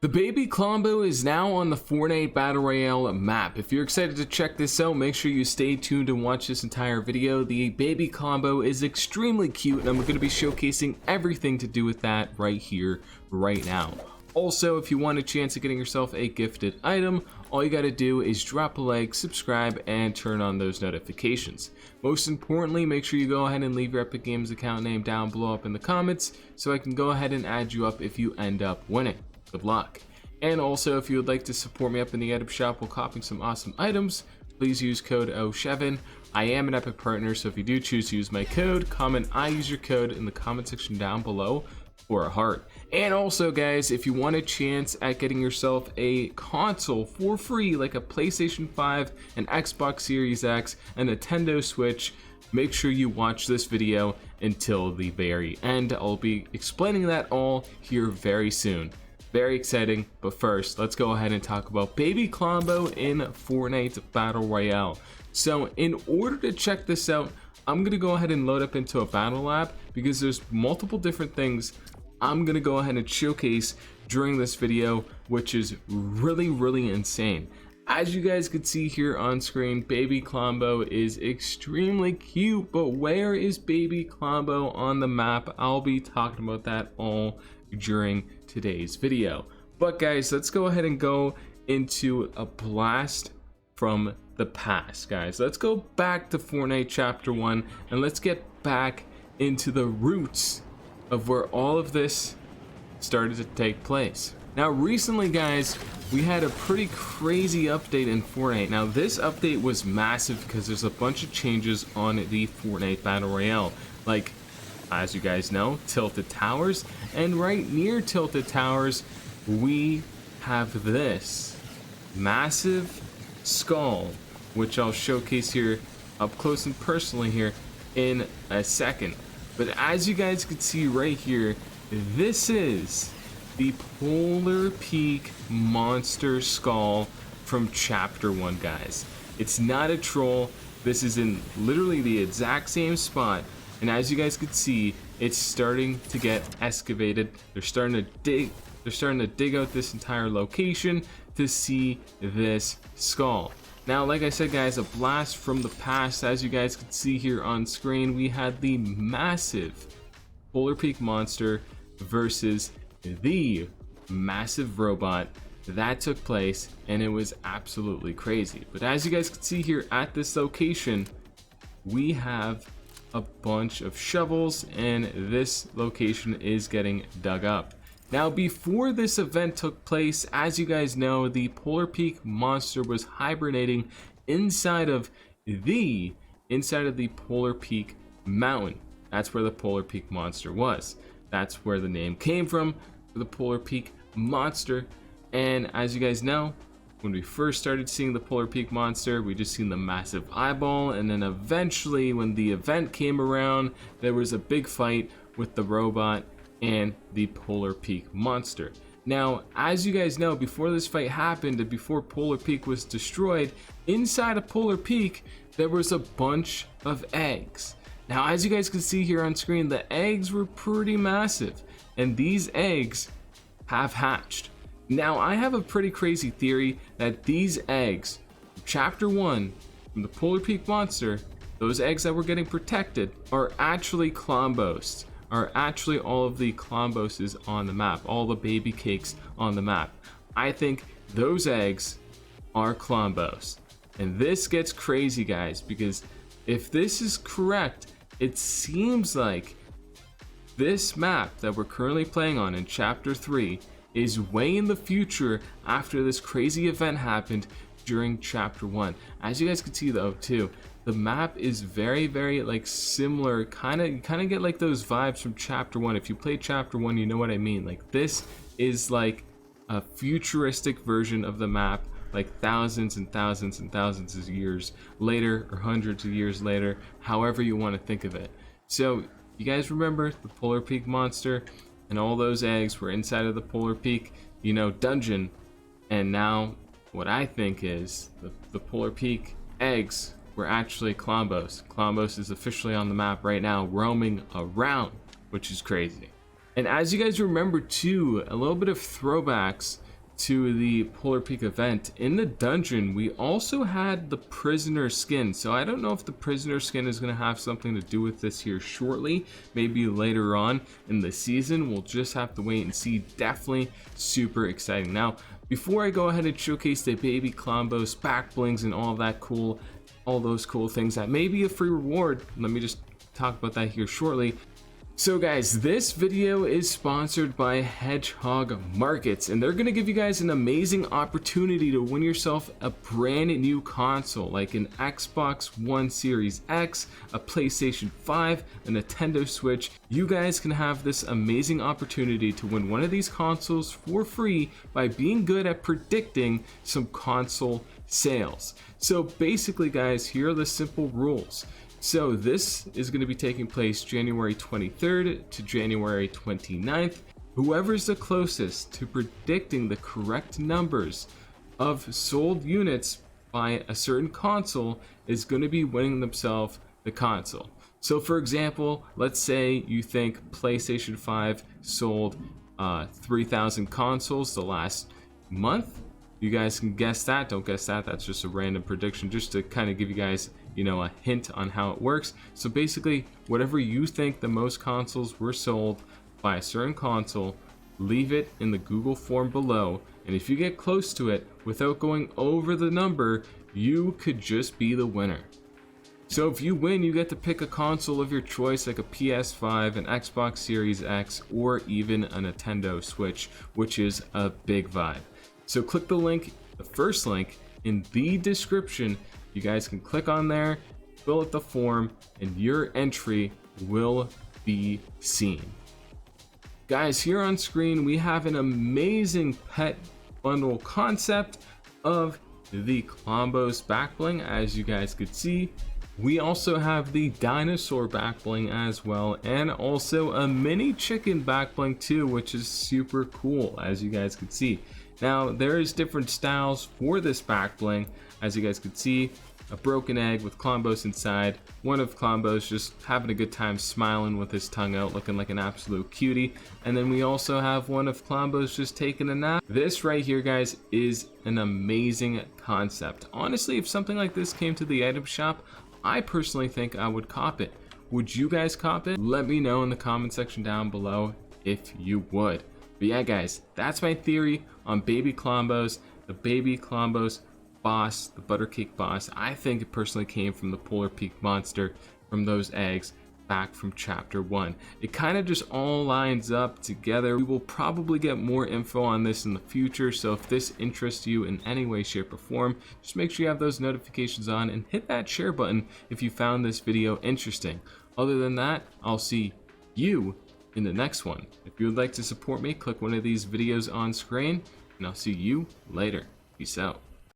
The baby Klombo is now on the Fortnite Battle Royale map. If you're excited to check this out, make sure you stay tuned and watch this entire video. The baby Klombo is extremely cute, and I'm going to be showcasing everything to do with that right here, right now. Also, if you want a chance at getting yourself a gifted item, all you got to do is drop a like, subscribe, and turn on those notifications. Most importantly, make sure you go ahead and leave your Epic Games account name down below up in the comments so I can go ahead and add you up if you end up winning. Good luck. And also, if you would like to support me up in the item shop while copying some awesome items, please use code oShven. I am an Epic partner, so if you do choose to use my code, comment I use your code in the comment section down below for a heart. And also, guys, if you want a chance at getting yourself a console for free, like a PlayStation 5, an Xbox Series X, a Nintendo Switch, make sure you watch this video until the very end. I'll be explaining that all here very soon. Very exciting, but first, let's go ahead and talk about baby Klombo in Fortnite Battle Royale. So in order to check this out, I'm gonna go ahead and load up into a battle lab because there's multiple different things I'm gonna go ahead and showcase during this video, which is really insane. As you guys can see here on screen, baby Klombo is extremely cute, but where is baby Klombo on the map? I'll be talking about that all during today's video. But guys, let's go ahead and go into a blast from the past. Guys, let's go back to Fortnite chapter 1 and let's get back into the roots of where all of this started to take place. Now recently, guys, we had a pretty crazy update in Fortnite. Now this update was massive because there's a bunch of changes on the Fortnite Battle Royale, like, as you guys know, Tilted Towers, and right near Tilted Towers we have this massive skull, which I'll showcase here up close and personally here in a second. But as you guys can see right here, this is the Polar Peak monster skull from chapter 1, guys. It's not a troll. This is in literally the exact same spot, and as you guys can see, it's starting to get excavated. They're starting to dig out this entire location to see this skull. Now, like I said, guys, a blast from the past. As you guys can see here on screen, we had the massive Polar Peak monster versus the massive robot. That took place, and it was absolutely crazy. But as you guys can see here at this location, we have a bunch of shovels, and this location is getting dug up. Now, before this event took place, as you guys know, the Polar Peak monster was hibernating inside of the Polar Peak mountain. That's where the Polar Peak monster was. That's where the name came from, the Polar Peak monster. And as you guys know, when we first started seeing the Polar Peak monster, we just seen the massive eyeball, and then eventually when the event came around, there was a big fight with the robot and the Polar Peak monster. Now, as you guys know, before this fight happened and before Polar Peak was destroyed, inside of Polar Peak there was a bunch of eggs. Now, as you guys can see here on screen, the eggs were pretty massive, and these eggs have hatched. Now, I have a pretty crazy theory that these eggs, chapter 1, from the Polar Peak monster, those eggs that were getting protected, are actually Klombos, are actually all of the Klomboses on the map, all the baby cakes on the map. I think those eggs are Klombos. And this gets crazy, guys, because if this is correct, it seems like this map that we're currently playing on in chapter 3 is way in the future after this crazy event happened during chapter 1. As you guys can see though too, the map is very like similar, kind of get like those vibes from chapter 1. If you played chapter 1, you know what I mean. Like, this is like a futuristic version of the map, like thousands and thousands and thousands of years later, or hundreds of years later, however you want to think of it. So you guys remember the Polar Peak monster, and all those eggs were inside of the Polar Peak, dungeon. And now what I think is the Polar Peak eggs were actually Klombos. Klombos is officially on the map right now, roaming around, which is crazy. And as you guys remember too, a little bit of throwbacks to the Polar Peak event, in the dungeon we also had the prisoner skin. So I don't know if the prisoner skin is going to have something to do with this here shortly, maybe later on in the season. We'll just have to wait and see. Definitely super exciting. Now before I go ahead and showcase the baby Klombos, back blings, and all those cool things that may be a free reward, let me just talk about that here shortly. So guys, this video is sponsored by Hedgehog Markets, and they're going to give you guys an amazing opportunity to win yourself a brand new console, like an Xbox One Series X, a PlayStation 5, a Nintendo Switch. You guys can have this amazing opportunity to win one of these consoles for free by being good at predicting some console sales. So basically guys, here are the simple rules. So this is going to be taking place January 23rd to January 29th. Whoever's the closest to predicting the correct numbers of sold units by a certain console is going to be winning themselves the console. So for example, let's say you think PlayStation 5 sold 3,000 consoles the last month. You guys can guess that. Don't guess that. That's just a random prediction, just to kind of give you guys, a hint on how it works. So basically, whatever you think the most consoles were sold by a certain console, leave it in the Google form below. And if you get close to it without going over the number, you could just be the winner. So if you win, you get to pick a console of your choice, like a PS5, an Xbox Series X, or even a Nintendo Switch, which is a big vibe. So click the link, the first link in the description. You guys can click on there, fill out the form, and your entry will be seen. Guys, here on screen we have an amazing pet bundle concept of the Klombos back bling, as you guys could see. We also have the dinosaur back bling as well, and also a mini chicken back bling too, which is super cool, as you guys could see. Now there is different styles for this back bling. As you guys could see, a broken egg with Klombos inside, one of Klombos just having a good time smiling with his tongue out, looking like an absolute cutie, and then we also have one of Klombos just taking a nap. This right here, guys, is an amazing concept. Honestly, if something like this came to the item shop, I personally think I would cop it. Would you guys cop it? Let me know in the comment section down below if you would. But yeah guys, that's my theory on baby Klombos. The baby Klombos boss, the Buttercake boss, I think it personally came from the Polar Peak monster, from those eggs back from chapter 1. It kind of just all lines up together. We will probably get more info on this in the future, so if this interests you in any way, shape, or form, just make sure you have those notifications on and hit that share button if you found this video interesting. Other than that, I'll see you in the next one. If you would like to support me, click one of these videos on screen, and I'll see you later. Peace out.